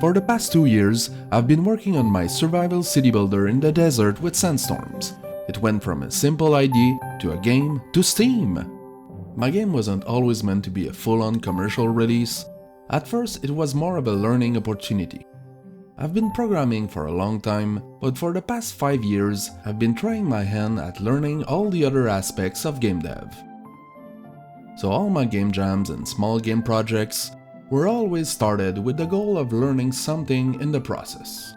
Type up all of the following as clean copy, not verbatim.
For the past 2 years, I've been working on my survival city builder in the desert with sandstorms. It went from a simple idea to a game to Steam. My game wasn't always meant to be a full-on commercial release. At first, it was more of a learning opportunity. I've been programming for a long time, but for the past 5 years, I've been trying my hand at learning all the other aspects of game dev. So all my game jams and small game projects were always started with the goal of learning something in the process.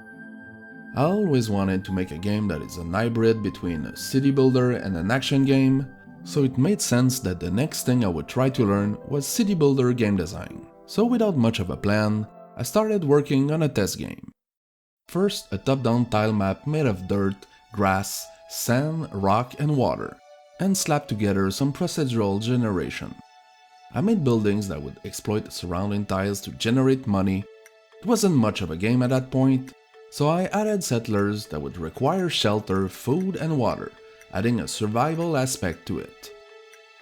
I always wanted to make a game that is a hybrid between a city builder and an action game, so it made sense that the next thing I would try to learn was city builder game design. So without much of a plan, I started working on a test game. First, a top-down tile map made of dirt, grass, sand, rock and water, and slapped together some procedural generation. I made buildings that would exploit the surrounding tiles to generate money. It wasn't much of a game at that point, so I added settlers that would require shelter, food and water, adding a survival aspect to it.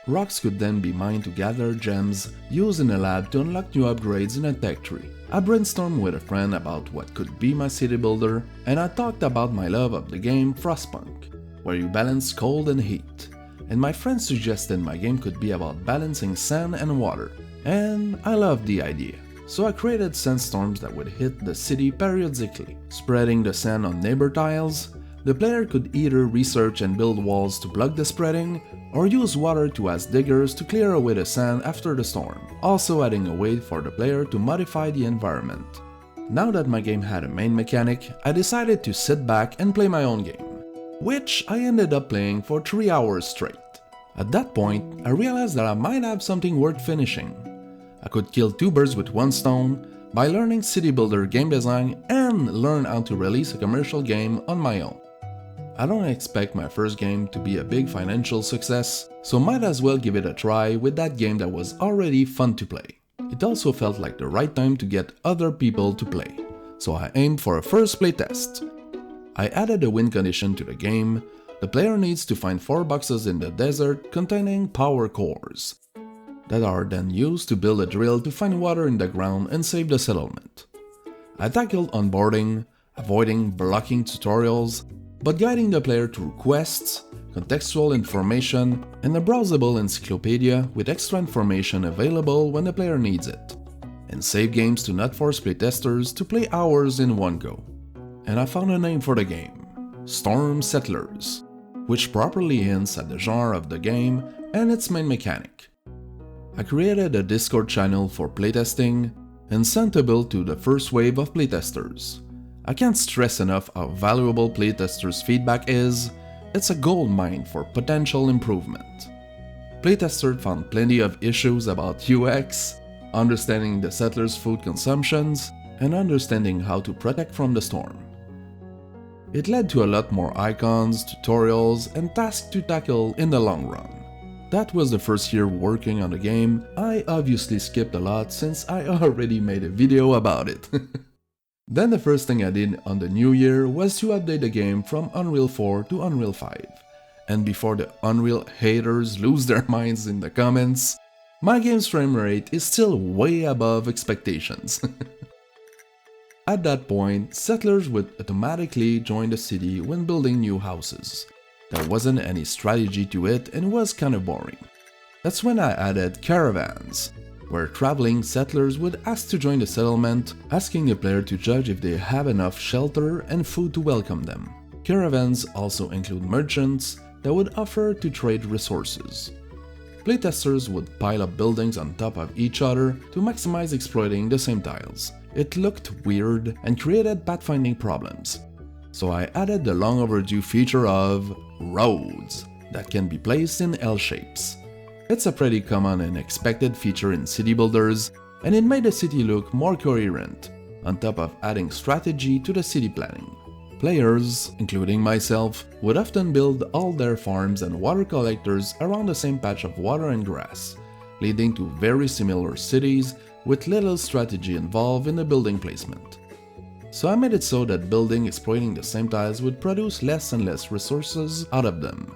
Rocks could then be mined to gather gems used in a lab to unlock new upgrades in a tech tree. I brainstormed with a friend about what could be my city builder, and I talked about my love of the game Frostpunk, where you balance cold and heat. And my friend suggested my game could be about balancing sand and water, and I loved the idea. So I created sandstorms that would hit the city periodically, spreading the sand on neighbor tiles. The player could either research and build walls to block the spreading, or use water to ask diggers to clear away the sand after the storm, also adding a way for the player to modify the environment. Now that my game had a main mechanic, I decided to sit back and play my own game, which I ended up playing for 3 hours straight. At that point, I realized that I might have something worth finishing. I could kill 2 birds with 1 stone by learning city builder game design and learn how to release a commercial game on my own. I don't expect my first game to be a big financial success, so might as well give it a try with that game that was already fun to play. It also felt like the right time to get other people to play, so I aimed for a first playtest. I added a win condition to the game. The player needs to find 4 boxes in the desert containing power cores that are then used to build a drill to find water in the ground and save the settlement. I tackled onboarding, avoiding blocking tutorials, but guiding the player through quests, contextual information, and a browsable encyclopedia with extra information available when the player needs it, and save games to not force playtesters to play hours in one go. And I found a name for the game, Storm Settlers, which properly hints at the genre of the game and its main mechanic. I created a Discord channel for playtesting and sent a build to the first wave of playtesters. I can't stress enough how valuable playtesters' feedback is. It's a gold mine for potential improvement. Playtesters found plenty of issues about UX, understanding the settlers' food consumptions, and understanding how to protect from the storm. It led to a lot more icons, tutorials, and tasks to tackle in the long run. That was the first year working on the game. I obviously skipped a lot since I already made a video about it. Then the first thing I did on the new year was to update the game from Unreal 4 to Unreal 5. And before the Unreal haters lose their minds in the comments, my game's frame rate is still way above expectations. At that point, settlers would automatically join the city when building new houses. There wasn't any strategy to it and was kinda boring. That's when I added caravans, where traveling settlers would ask to join the settlement, asking the player to judge if they have enough shelter and food to welcome them. Caravans also include merchants that would offer to trade resources. Playtesters would pile up buildings on top of each other to maximize exploiting the same tiles. It looked weird and created pathfinding problems. So I added the long overdue feature of roads that can be placed in L shapes. It's a pretty common and expected feature in city builders, and it made the city look more coherent, on top of adding strategy to the city planning. Players, including myself, would often build all their farms and water collectors around the same patch of water and grass, leading to very similar cities with little strategy involved in the building placement. So I made it so that building exploiting the same tiles would produce less and less resources out of them,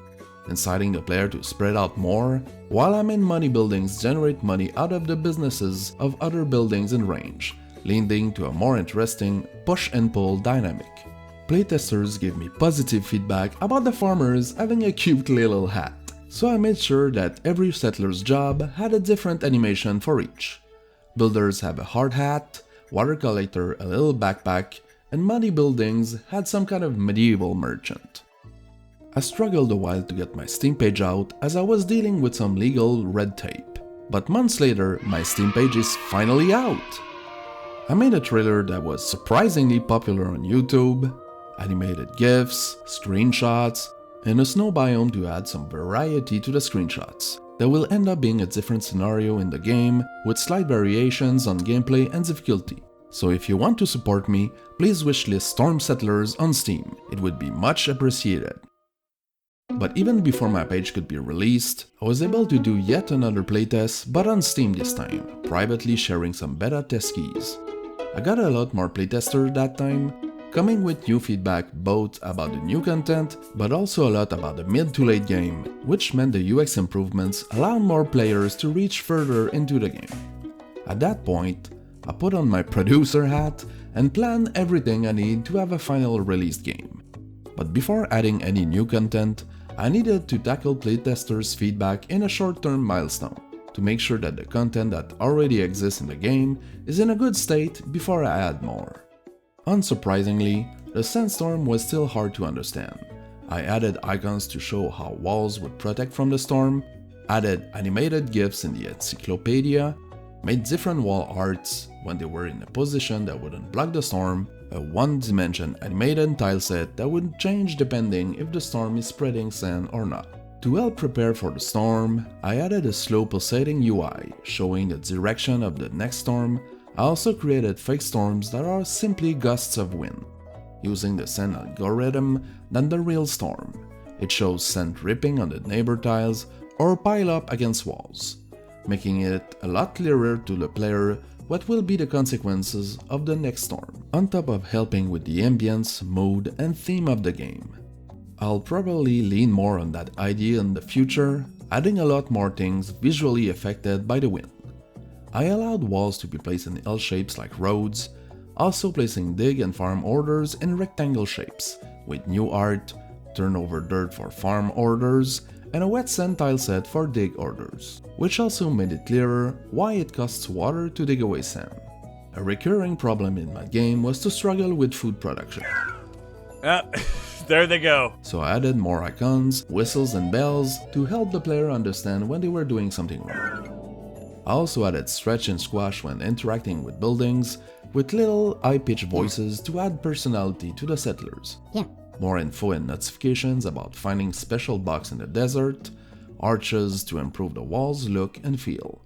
inciting the player to spread out more, while I made money buildings generate money out of the businesses of other buildings in range, leading to a more interesting push and pull dynamic. Playtesters gave me positive feedback about the farmers having a cute little hat, so I made sure that every settler's job had a different animation for each. Builders have a hard hat, water collector a little backpack, and muddy buildings had some kind of medieval merchant. I struggled a while to get my Steam page out as I was dealing with some legal red tape, but months later my Steam page is finally out! I made a trailer that was surprisingly popular on YouTube, animated GIFs, screenshots, and a snow biome to add some variety to the screenshots. There will end up being a different scenario in the game with slight variations on gameplay and difficulty. So if you want to support me, please wishlist Storm Settlers on Steam, it would be much appreciated. But even before my page could be released, I was able to do yet another playtest, but on Steam this time, privately sharing some beta test keys. I got a lot more playtesters that time, coming with new feedback both about the new content, but also a lot about the mid to late game, which meant the UX improvements allowed more players to reach further into the game. At that point, I put on my producer hat and planned everything I need to have a final released game. But before adding any new content, I needed to tackle playtesters' feedback in a short-term milestone, to make sure that the content that already exists in the game is in a good state before I add more. Unsurprisingly, the sandstorm was still hard to understand. I added icons to show how walls would protect from the storm, added animated GIFs in the encyclopedia, made different wall arts when they were in a position that wouldn't block the storm, a one-dimension animated tileset that would change depending if the storm is spreading sand or not. To help prepare for the storm, I added a slow pulsating UI showing the direction of the next storm. I also created fake storms that are simply gusts of wind, using the sand algorithm than the real storm. It shows sand dripping on the neighbor tiles or pile up against walls, making it a lot clearer to the player what will be the consequences of the next storm, on top of helping with the ambience, mood, and theme of the game. I'll probably lean more on that idea in the future, adding a lot more things visually affected by the wind. I allowed walls to be placed in L shapes like roads, also placing dig and farm orders in rectangle shapes, with new art, turn over dirt for farm orders, and a wet sand tile set for dig orders, which also made it clearer why it costs water to dig away sand. A recurring problem in my game was to struggle with food production. There they go. So I added more icons, whistles and bells to help the player understand when they were doing something wrong. I also added stretch and squash when interacting with buildings, with little high-pitched voices to add personality to the settlers. Yeah. More info and notifications about finding special blocks in the desert, arches to improve the wall's look and feel.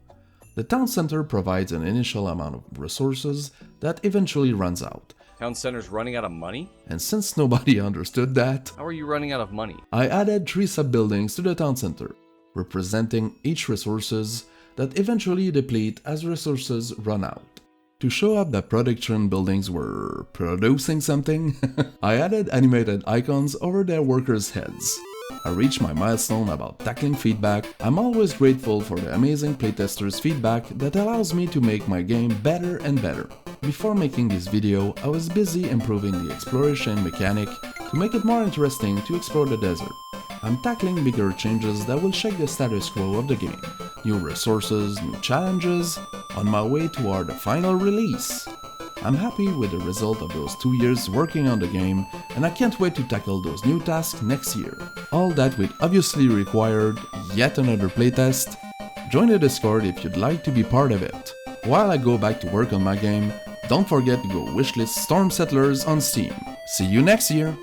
The town center provides an initial amount of resources that eventually runs out. Town center's running out of money? And since nobody understood that, How are you running out of money? I added 3 sub-buildings to the town center, representing each resources that eventually deplete as resources run out. To show up that production buildings were producing something, I added animated icons over their workers' heads. I reached my milestone about tackling feedback. I'm always grateful for the amazing playtesters' feedback that allows me to make my game better and better. Before making this video, I was busy improving the exploration mechanic to make it more interesting to explore the desert. I'm tackling bigger changes that will shake the status quo of the game. New resources, new challenges, on my way toward the final release. I'm happy with the result of those 2 years working on the game, and I can't wait to tackle those new tasks next year. All that will obviously require yet another playtest. Join the Discord if you'd like to be part of it. While I go back to work on my game, don't forget to go wishlist Storm Settlers on Steam. See you next year!